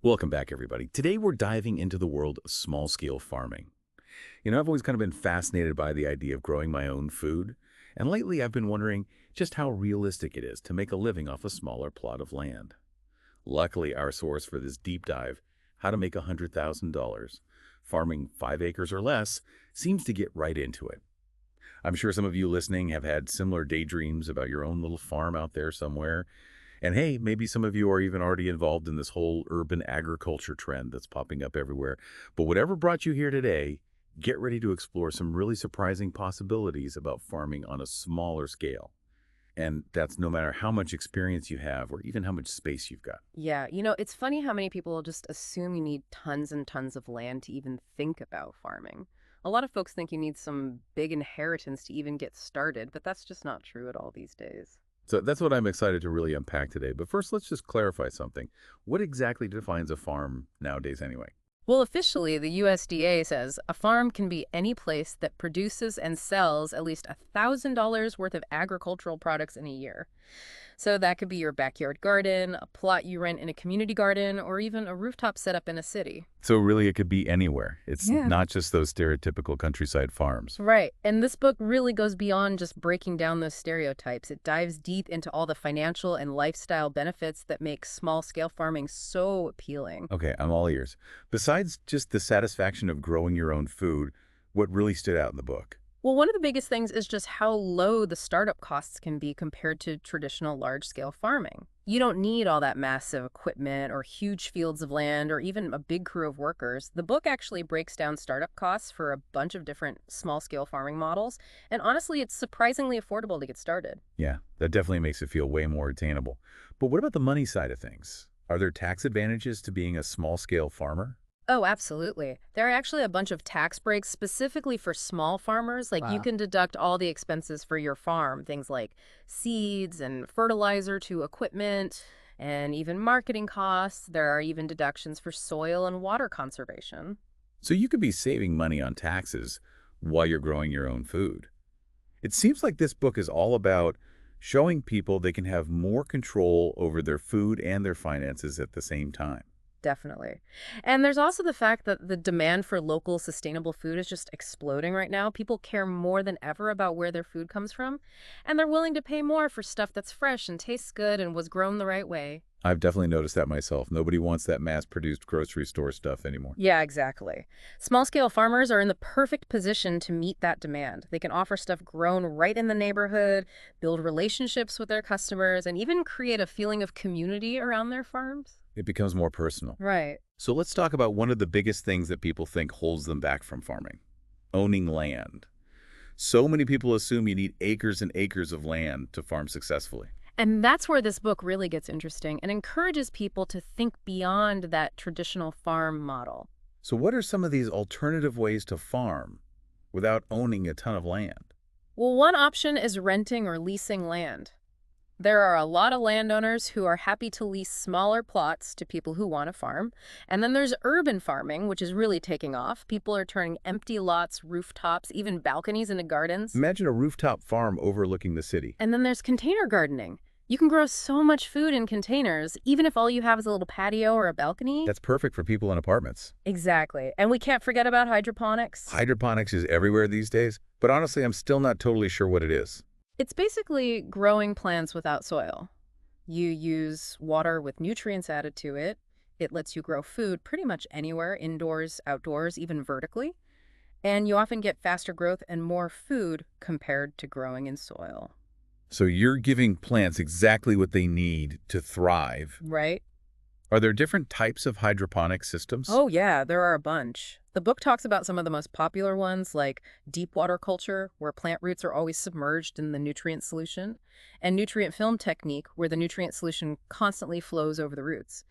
Welcome back, everybody. Today we're diving into the world of small-scale farming. I've always kind of been fascinated by the idea of growing my own food, and lately I've been wondering just how realistic it is to make a living off a smaller plot of land. Luckily, our source for this deep dive, How to Make $100,000 Farming 5 Acres or Less, seems to get right into it. I'm sure some of you listening have had similar daydreams about your own little farm out there somewhere. And hey, maybe some of you are even already involved in this whole urban agriculture trend that's popping up everywhere. But whatever brought you here today, get ready to explore some really surprising possibilities about farming on a smaller scale. And that's no matter how much experience you have or even how much space you've got. Yeah, it's funny how many people just assume you need tons and tons of land to even think about farming. A lot of folks think you need some big inheritance to even get started, but that's just not true at all these days. So that's what I'm excited to really unpack today. But first, let's just clarify something. What exactly defines a farm nowadays anyway? Well, officially, the USDA says a farm can be any place that produces and sells at least $1,000 worth of agricultural products in a year. So that could be your backyard garden, a plot you rent in a community garden, or even a rooftop setup in a city. So really, it could be anywhere. It's Yeah. not just those stereotypical countryside farms. Right. And this book really goes beyond just breaking down those stereotypes. It dives deep into all the financial and lifestyle benefits that make small scale farming so appealing. Okay, I'm all ears. Besides just the satisfaction of growing your own food, what really stood out in the book? Well, one of the biggest things is just how low the startup costs can be compared to traditional large scale farming. You don't need all that massive equipment or huge fields of land or even a big crew of workers. The book actually breaks down startup costs for a bunch of different small scale farming models. And honestly, it's surprisingly affordable to get started. Yeah, that definitely makes it feel way more attainable. But what about the money side of things? Are there tax advantages to being a small-scale farmer? Oh, absolutely. There are actually a bunch of tax breaks specifically for small farmers. Like you Wow. can deduct all the expenses for your farm, things like seeds and fertilizer to equipment and even marketing costs. There are even deductions for soil and water conservation. So you could be saving money on taxes while you're growing your own food. It seems like this book is all about showing people they can have more control over their food and their finances at the same time. Definitely. And there's also the fact that the demand for local sustainable food is just exploding right now. People care more than ever about where their food comes from, and they're willing to pay more for stuff that's fresh and tastes good and was grown the right way. I've definitely noticed that myself. Nobody wants that mass-produced grocery store stuff anymore. Yeah, exactly. Small scale farmers are in the perfect position to meet that demand. They can offer stuff grown right in the neighborhood, build relationships with their customers, and even create a feeling of community around their farms. It becomes more personal. Right. So let's talk about one of the biggest things that people think holds them back from farming, owning land. So many people assume you need acres and acres of land to farm successfully. And that's where this book really gets interesting and encourages people to think beyond that traditional farm model. So what are some of these alternative ways to farm without owning a ton of land? Well, one option is renting or leasing land. There are a lot of landowners who are happy to lease smaller plots to people who want to farm. And then there's urban farming, which is really taking off. People are turning empty lots, rooftops, even balconies into gardens. Imagine a rooftop farm overlooking the city. And then there's container gardening. You can grow so much food in containers, even if all you have is a little patio or a balcony. That's perfect for people in apartments. Exactly. And we can't forget about hydroponics. Hydroponics is everywhere these days, but honestly, I'm still not totally sure what it is. It's basically growing plants without soil. You use water with nutrients added to it. It lets you grow food pretty much anywhere, indoors, outdoors, even vertically. And you often get faster growth and more food compared to growing in soil. So you're giving plants exactly what they need to thrive. Right? Are there different types of hydroponic systems? Oh, yeah, there are a bunch. The book talks about some of the most popular ones, like deep water culture, where plant roots are always submerged in the nutrient solution, and nutrient film technique, where the nutrient solution constantly flows over the roots.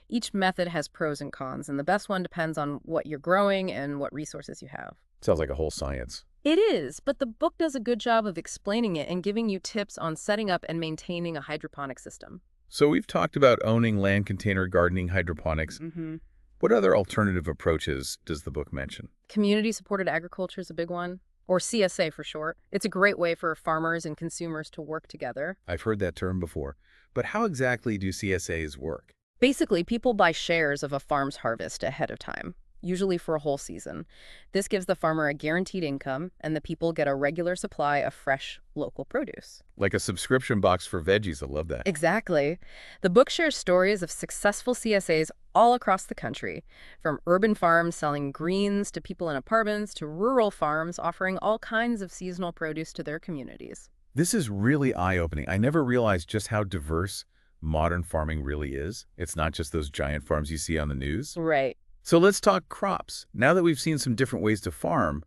Each method has pros and cons, and the best one depends on what you're growing and what resources you have. Sounds like a whole science. It is, but the book does a good job of explaining it and giving you tips on setting up and maintaining a hydroponic system. So we've talked about owning land container gardening hydroponics. Mm-hmm. What other alternative approaches does the book mention? Community-supported agriculture is a big one, or CSA for short. It's a great way for farmers and consumers to work together. I've heard that term before, but how exactly do CSAs work? Basically, people buy shares of a farm's harvest ahead of time, usually for a whole season. This gives the farmer a guaranteed income, and the people get a regular supply of fresh, local produce. Like a subscription box for veggies. I love that. Exactly. The book shares stories of successful CSAs all across the country, from urban farms selling greens to people in apartments to rural farms offering all kinds of seasonal produce to their communities. This is really eye-opening. I never realized just how diverse modern farming really is. It's not just those giant farms you see on the news. Right. So let's talk crops. Now that we've seen some different ways to farm,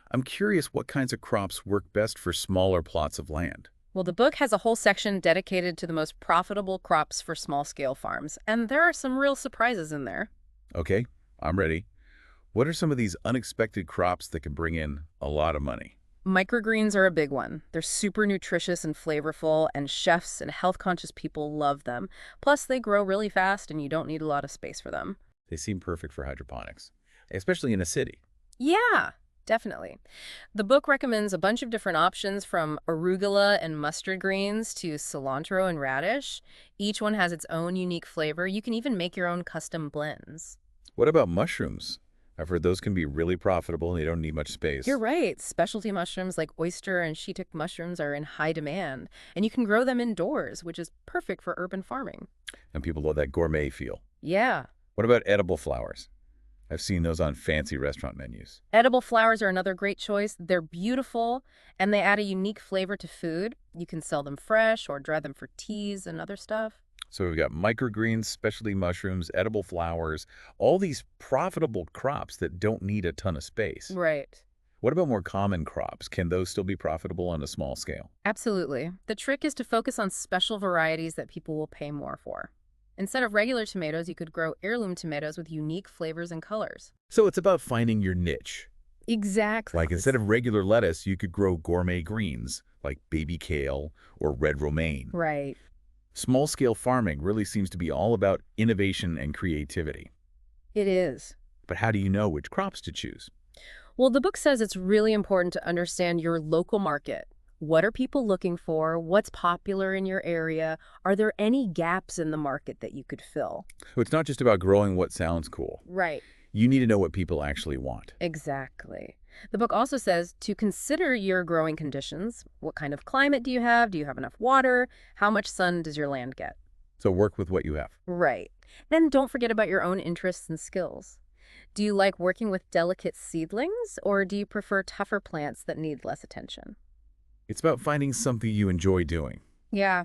I'm curious what kinds of crops work best for smaller plots of land. Well, the book has a whole section dedicated to the most profitable crops for small-scale farms, and there are some real surprises in there. Okay, I'm ready. What are some of these unexpected crops that can bring in a lot of money? Microgreens are a big one. They're super nutritious and flavorful, and chefs and health-conscious people love them. Plus, they grow really fast, and you don't need a lot of space for them. They seem perfect for hydroponics, especially in a city. Yeah, definitely. The book recommends a bunch of different options from arugula and mustard greens to cilantro and radish. Each one has its own unique flavor. You can even make your own custom blends. What about mushrooms? I've heard those can be really profitable and they don't need much space. You're right. Specialty mushrooms like oyster and shiitake mushrooms are in high demand, and you can grow them indoors, which is perfect for urban farming. And people love that gourmet feel. Yeah. What about edible flowers? I've seen those on fancy restaurant menus. Edible flowers are another great choice. They're beautiful, and they add a unique flavor to food. You can sell them fresh or dry them for teas and other stuff. So we've got microgreens, specialty mushrooms, edible flowers, all these profitable crops that don't need a ton of space. Right. What about more common crops? Can those still be profitable on a small scale? Absolutely. The trick is to focus on special varieties that people will pay more for. Instead of regular tomatoes, you could grow heirloom tomatoes with unique flavors and colors. So it's about finding your niche. Exactly. Like instead of regular lettuce, you could grow gourmet greens like baby kale or red romaine. Right. Small-scale farming really seems to be all about innovation and creativity. It is. But how do you know which crops to choose? Well, the book says it's really important to understand your local market. What are people looking for? What's popular in your area? Are there any gaps in the market that you could fill? So it's not just about growing what sounds cool. Right. You need to know what people actually want. Exactly. The book also says to consider your growing conditions. What kind of climate do you have? Do you have enough water? How much sun does your land get? So work with what you have. Right. And don't forget about your own interests and skills. Do you like working with delicate seedlings, or do you prefer tougher plants that need less attention? It's about finding something you enjoy doing. Yeah,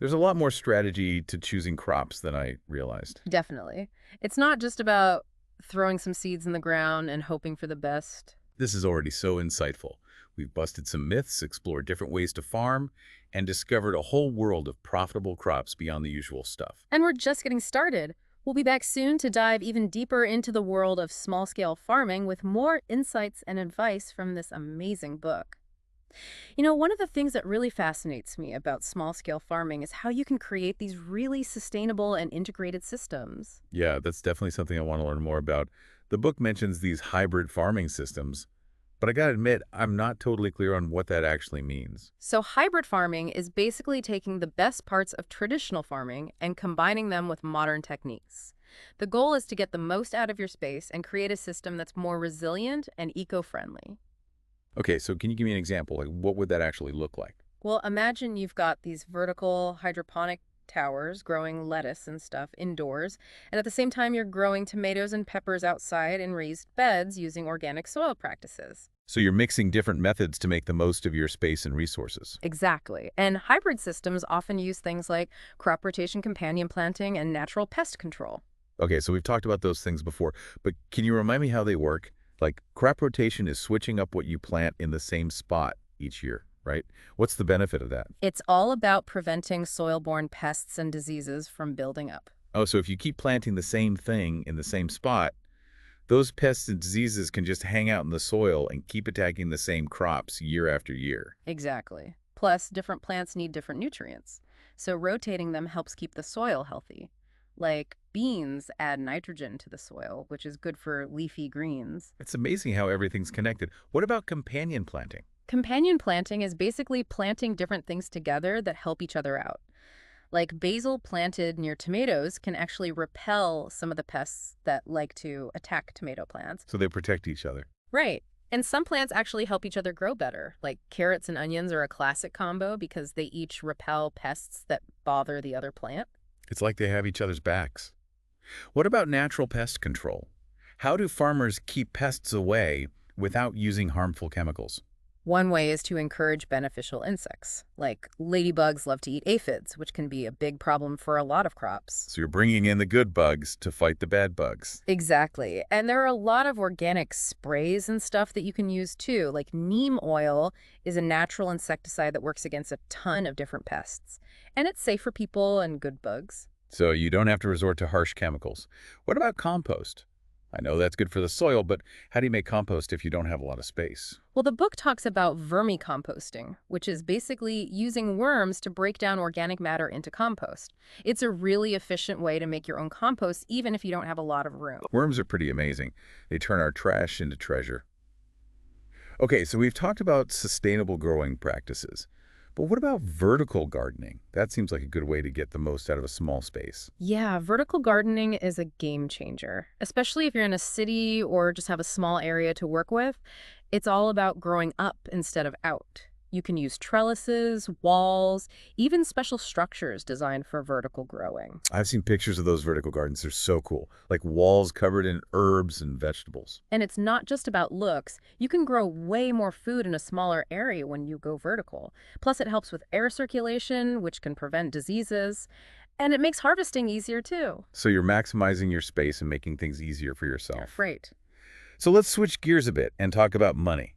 There's a lot more strategy to choosing crops than I realized. definitely. It's not just about throwing some seeds in the ground and hoping for the best. This is already so insightful. We've busted some myths, explored different ways to farm, and discovered a whole world of profitable crops beyond the usual stuff. And we're just getting started. We'll be back soon to dive even deeper into the world of small-scale farming with more insights and advice from this amazing book. You know, one of the things that really fascinates me about small-scale farming is how you can create these really sustainable and integrated systems. Yeah, that's definitely something I want to learn more about. The book mentions these hybrid farming systems, but I gotta admit, I'm not totally clear on what that actually means. So hybrid farming is basically taking the best parts of traditional farming and combining them with modern techniques. The goal is to get the most out of your space and create a system that's more resilient and eco-friendly. Okay, so can you give me an example? Like, what would that actually look like? Well, imagine you've got these vertical hydroponic towers growing lettuce and stuff indoors, and at the same time you're growing tomatoes and peppers outside in raised beds using organic soil practices. So you're mixing different methods to make the most of your space and resources. Exactly. And hybrid systems often use things like crop rotation, companion planting, and natural pest control. Okay, so we've talked about those things before, but can you remind me how they work? Like, crop rotation is switching up what you plant in the same spot each year, right? What's the benefit of that? It's all about preventing soil-borne pests and diseases from building up. Oh, so if you keep planting the same thing in the same spot, those pests and diseases can just hang out in the soil and keep attacking the same crops year after year. Exactly. Plus, different plants need different nutrients, so rotating them helps keep the soil healthy. Like beans add nitrogen to the soil, which is good for leafy greens. It's amazing how everything's connected. What about companion planting? Companion planting is basically planting different things together that help each other out. Like basil planted near tomatoes can actually repel some of the pests that like to attack tomato plants. So they protect each other. Right. And some plants actually help each other grow better. Like carrots and onions are a classic combo because they each repel pests that bother the other plant. It's like they have each other's backs. What about natural pest control? How do farmers keep pests away without using harmful chemicals? One way is to encourage beneficial insects. Like ladybugs love to eat aphids, which can be a big problem for a lot of crops. So you're bringing in the good bugs to fight the bad bugs. Exactly. And there are a lot of organic sprays and stuff that you can use too. Like neem oil is a natural insecticide that works against a ton of different pests. And it's safe for people and good bugs. So you don't have to resort to harsh chemicals. What about compost? I know that's good for the soil, but how do you make compost if you don't have a lot of space? Well, the book talks about vermicomposting, which is basically using worms to break down organic matter into compost. It's a really efficient way to make your own compost, even if you don't have a lot of room. Worms are pretty amazing. They turn our trash into treasure. Okay, so we've talked about sustainable growing practices. But what about vertical gardening? That seems like a good way to get the most out of a small space. Yeah, vertical gardening is a game changer, especially if you're in a city or just have a small area to work with. It's all about growing up instead of out. You can use trellises, walls, even special structures designed for vertical growing. I've seen pictures of those vertical gardens. They're so cool, like walls covered in herbs and vegetables. And it's not just about looks. You can grow way more food in a smaller area when you go vertical. Plus, it helps with air circulation, which can prevent diseases. And it makes harvesting easier too. So you're maximizing your space and making things easier for yourself. Right. So let's switch gears a bit and talk about money.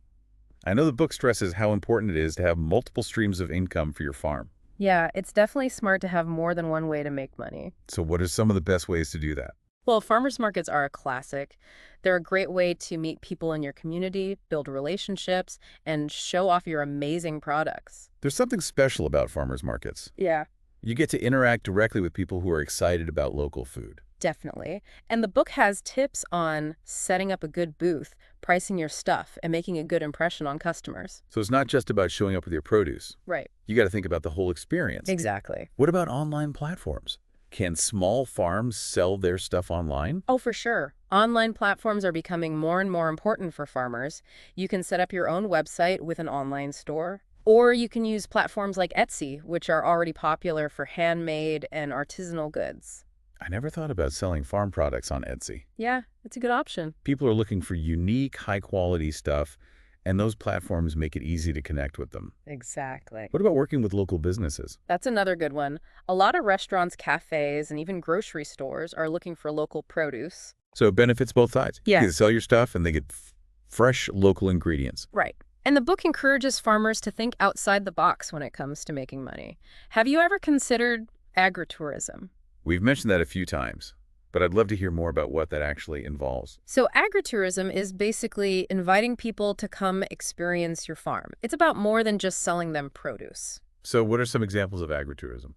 I know the book stresses how important it is to have multiple streams of income for your farm. Yeah, it's definitely smart to have more than one way to make money. So what are some of the best ways to do that? Well, farmers markets are a classic. They're a great way to meet people in your community, build relationships, and show off your amazing products. There's something special about farmers markets. Yeah, You get to interact directly with people who are excited about local food. definitely. And the book has tips on setting up a good booth, pricing your stuff, and making a good impression on customers. So it's not just about showing up with your produce. Right. You got to think about the whole experience. Exactly. What about online platforms? Can small farms sell their stuff online? Oh, for sure. Online platforms are becoming more and more important for farmers. You can set up your own website with an online store, or you can use platforms like Etsy, which are already popular for handmade and artisanal goods. I never thought about selling farm products on Etsy. Yeah, it's a good option. People are looking for unique, high-quality stuff, and those platforms make it easy to connect with them. Exactly. What about working with local businesses? That's another good one. A lot of restaurants, cafes, and even grocery stores are looking for local produce. So it benefits both sides. Yeah. You can sell your stuff, and they get fresh local ingredients. Right. And the book encourages farmers to think outside the box when it comes to making money. Have you ever considered agritourism? We've mentioned that a few times, but I'd love to hear more about what that actually involves. So agritourism is basically inviting people to come experience your farm. It's about more than just selling them produce. So what are some examples of agritourism?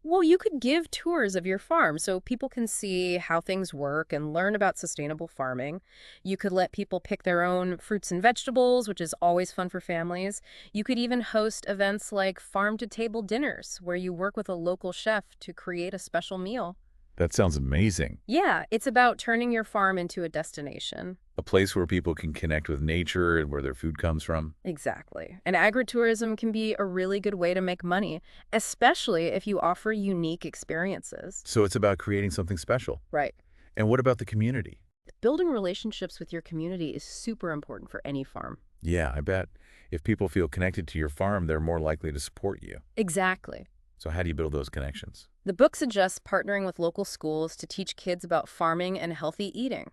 Well, you could give tours of your farm so people can see how things work and learn about sustainable farming. You could let people pick their own fruits and vegetables, which is always fun for families. You could even host events like farm-to-table dinners, where you work with a local chef to create a special meal. That sounds amazing. Yeah, it's about turning your farm into a destination. A place where people can connect with nature and where their food comes from. Exactly. And agritourism can be a really good way to make money, especially if you offer unique experiences. So it's about creating something special. Right. And what about the community? Building relationships with your community is super important for any farm. Yeah, I bet. If people feel connected to your farm, they're more likely to support you. Exactly. So how do you build those connections? The book suggests partnering with local schools to teach kids about farming and healthy eating.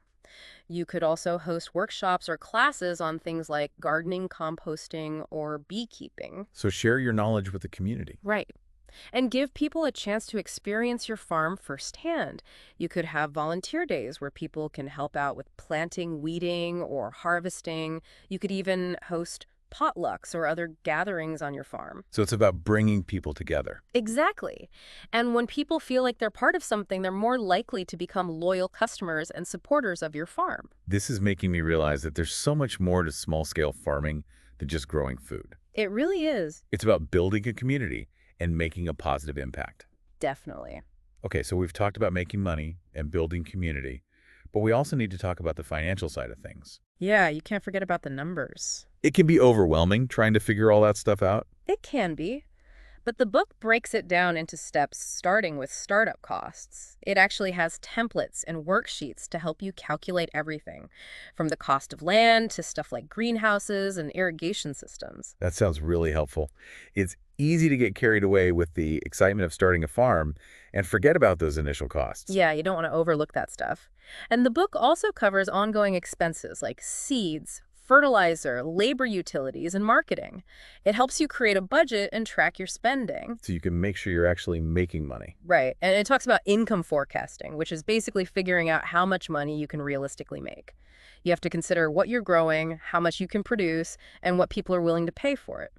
You could also host workshops or classes on things like gardening, composting, or beekeeping. So share your knowledge with the community. Right. And give people a chance to experience your farm firsthand. You could have volunteer days where people can help out with planting, weeding, or harvesting. You could even host potlucks or other gatherings on your farm. So it's about bringing people together. Exactly. And when people feel like they're part of something, they're more likely to become loyal customers and supporters of your farm. This is making me realize that there's so much more to small-scale farming than just growing food. It really is. It's about building a community and making a positive impact. Definitely. Okay, so we've talked about making money and building community, but we also need to talk about the financial side of things. Yeah, you can't forget about the numbers. It can be overwhelming trying to figure all that stuff out. It can be. But the book breaks it down into steps starting with startup costs. It actually has templates and worksheets to help you calculate everything, from the cost of land to stuff like greenhouses and irrigation systems. That sounds really helpful. It's easy to get carried away with the excitement of starting a farm and forget about those initial costs. Yeah, you don't want to overlook that stuff. And the book also covers ongoing expenses like seeds, fertilizer, labor utilities, and marketing. It helps you create a budget and track your spending. So you can make sure you're actually making money. Right. And it talks about income forecasting, which is basically figuring out how much money you can realistically make. You have to consider what you're growing, how much you can produce, and what people are willing to pay for it.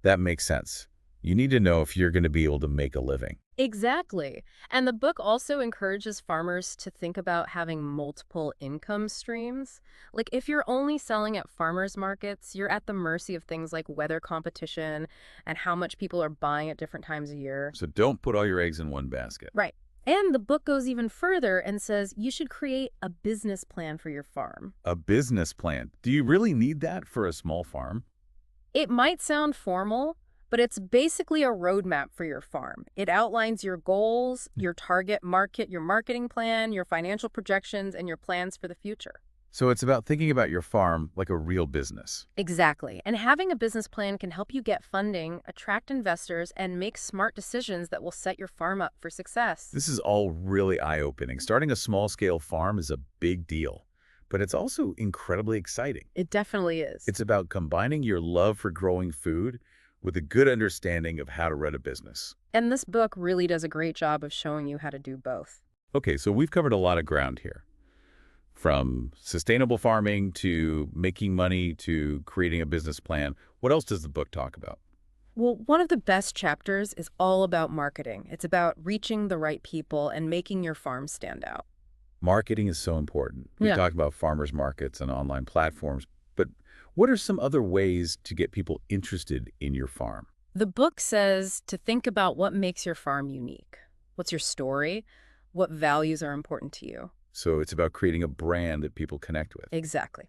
That makes sense. You need to know if you're going to be able to make a living. Exactly. And the book also encourages farmers to think about having multiple income streams. Like if you're only selling at farmers markets, you're at the mercy of things like weather competition and how much people are buying at different times of year. So don't put all your eggs in one basket. Right. And the book goes even further and says you should create a business plan for your farm. A business plan. Do you really need that for a small farm? It might sound formal, but it's basically a roadmap for your farm. It outlines your goals, your target market, your marketing plan, your financial projections, and your plans for the future. So it's about thinking about your farm like a real business. Exactly. And having a business plan can help you get funding, attract investors, and make smart decisions that will set your farm up for success. This is all really eye-opening. Starting a small-scale farm is a big deal, but it's also incredibly exciting. It definitely is. It's about combining your love for growing food with a good understanding of how to run a business. And this book really does a great job of showing you how to do both. Okay, so we've covered a lot of ground here. From sustainable farming to making money to creating a business plan. What else does the book talk about? Well, one of the best chapters is all about marketing. It's about reaching the right people and making your farm stand out. Marketing is so important. We Yeah. talked about farmers markets and online platforms, but what are some other ways to get people interested in your farm? The book says to think about what makes your farm unique. What's your story? What values are important to you? So it's about creating a brand that people connect with. Exactly.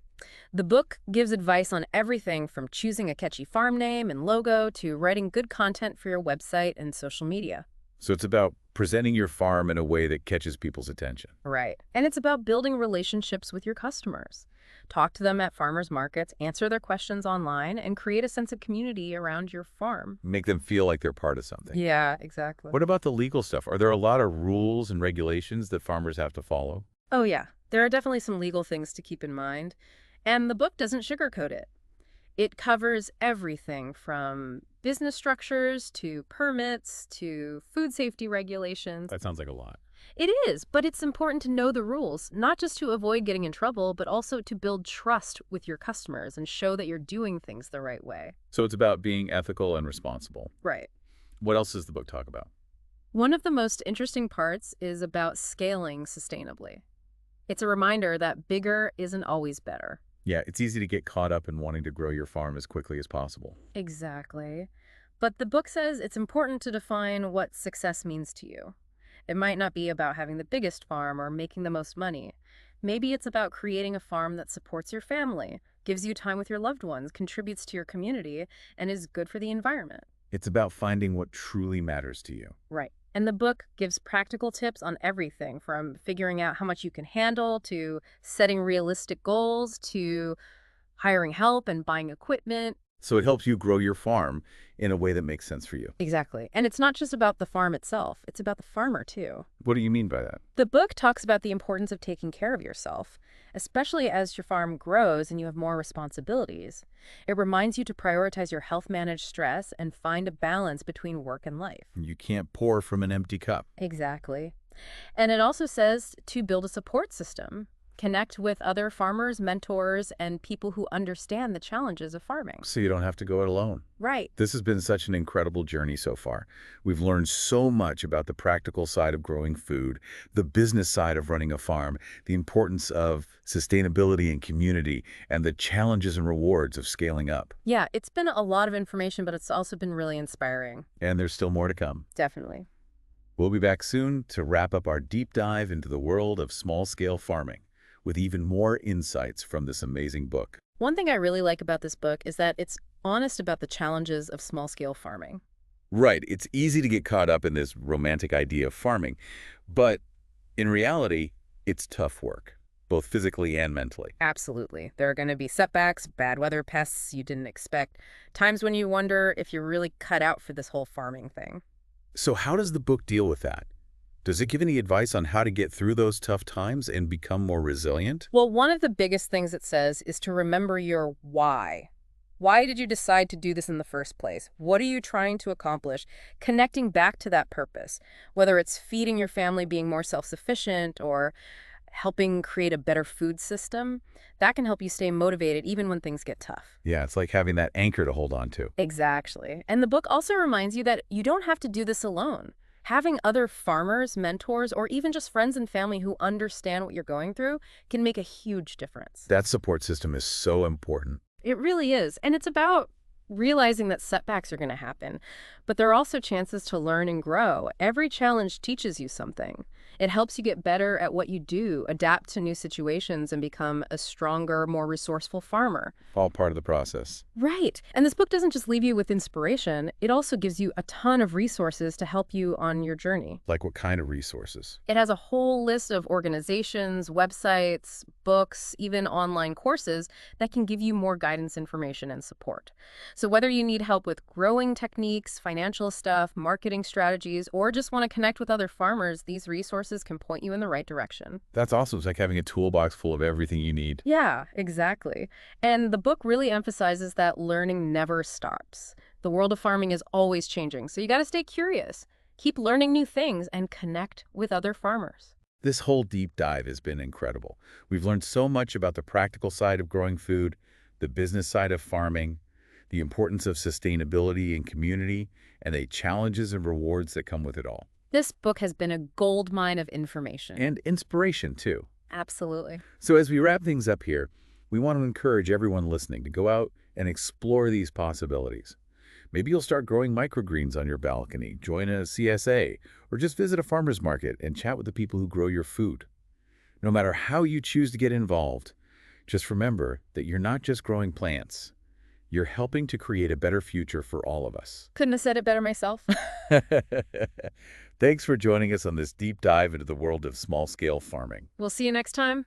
The book gives advice on everything from choosing a catchy farm name and logo to writing good content for your website and social media. So it's about presenting your farm in a way that catches people's attention. Right. And it's about building relationships with your customers. Talk to them at farmers markets, answer their questions online, and create a sense of community around your farm. Make them feel like they're part of something. Yeah, exactly. What about the legal stuff? Are there a lot of rules and regulations that farmers have to follow? Oh, yeah. There are definitely some legal things to keep in mind. And the book doesn't sugarcoat it. It covers everything from business structures to permits to food safety regulations. That sounds like a lot. It is, but it's important to know the rules, not just to avoid getting in trouble, but also to build trust with your customers and show that you're doing things the right way. So it's about being ethical and responsible. Right. What else does the book talk about? One of the most interesting parts is about scaling sustainably. It's a reminder that bigger isn't always better. Yeah, it's easy to get caught up in wanting to grow your farm as quickly as possible. Exactly. But the book says it's important to define what success means to you. It might not be about having the biggest farm or making the most money. Maybe it's about creating a farm that supports your family, gives you time with your loved ones, contributes to your community, and is good for the environment. It's about finding what truly matters to you. Right. And the book gives practical tips on everything from figuring out how much you can handle to setting realistic goals to hiring help and buying equipment. So it helps you grow your farm in a way that makes sense for you. Exactly. And it's not just about the farm itself. It's about the farmer, too. What do you mean by that? The book talks about the importance of taking care of yourself, especially as your farm grows and you have more responsibilities. It reminds you to prioritize your health, manage stress, and find a balance between work and life. You can't pour from an empty cup. Exactly. And it also says to build a support system. Connect with other farmers, mentors, and people who understand the challenges of farming. So you don't have to go it alone. Right. This has been such an incredible journey so far. We've learned so much about the practical side of growing food, the business side of running a farm, the importance of sustainability and community, and the challenges and rewards of scaling up. Yeah, it's been a lot of information, but it's also been really inspiring. And there's still more to come. Definitely. We'll be back soon to wrap up our deep dive into the world of small-scale farming with even more insights from this amazing book. One thing I really like about this book is that it's honest about the challenges of small-scale farming. Right, it's easy to get caught up in this romantic idea of farming, but in reality, it's tough work, both physically and mentally. Absolutely. There are going to be setbacks, bad weather, pests you didn't expect, times when you wonder if you're really cut out for this whole farming thing. So how does the book deal with that? Does it give any advice on how to get through those tough times and become more resilient? Well, one of the biggest things it says is to remember your why. Why did you decide to do this in the first place? What are you trying to accomplish? Connecting back to that purpose, whether it's feeding your family, being more self-sufficient, or helping create a better food system, that can help you stay motivated even when things get tough. Yeah, it's like having that anchor to hold on to. Exactly. And the book also reminds you that you don't have to do this alone. Having other farmers, mentors, or even just friends and family who understand what you're going through can make a huge difference. That support system is so important. It really is. And it's about realizing that setbacks are going to happen, but there are also chances to learn and grow. Every challenge teaches you something. It helps you get better at what you do, adapt to new situations, and become a stronger, more resourceful farmer. All part of the process. Right. And this book doesn't just leave you with inspiration, it also gives you a ton of resources to help you on your journey. Like what kind of resources? It has a whole list of organizations, websites, books, even online courses that can give you more guidance, information, and support. So whether you need help with growing techniques, financial stuff, marketing strategies, or just want to connect with other farmers, these resources can point you in the right direction. That's awesome. It's like having a toolbox full of everything you need. Yeah, exactly. And the book really emphasizes that learning never stops. The world of farming is always changing, so you got to stay curious. Keep learning new things and connect with other farmers. This whole deep dive has been incredible. We've learned so much about the practical side of growing food, the business side of farming, the importance of sustainability and community, and the challenges and rewards that come with it all. This book has been a goldmine of information. And inspiration, too. Absolutely. So as we wrap things up here, we want to encourage everyone listening to go out and explore these possibilities. Maybe you'll start growing microgreens on your balcony, join a CSA, or just visit a farmer's market and chat with the people who grow your food. No matter how you choose to get involved, just remember that you're not just growing plants. You're helping to create a better future for all of us. Couldn't have said it better myself. Thanks for joining us on this deep dive into the world of small-scale farming. We'll see you next time.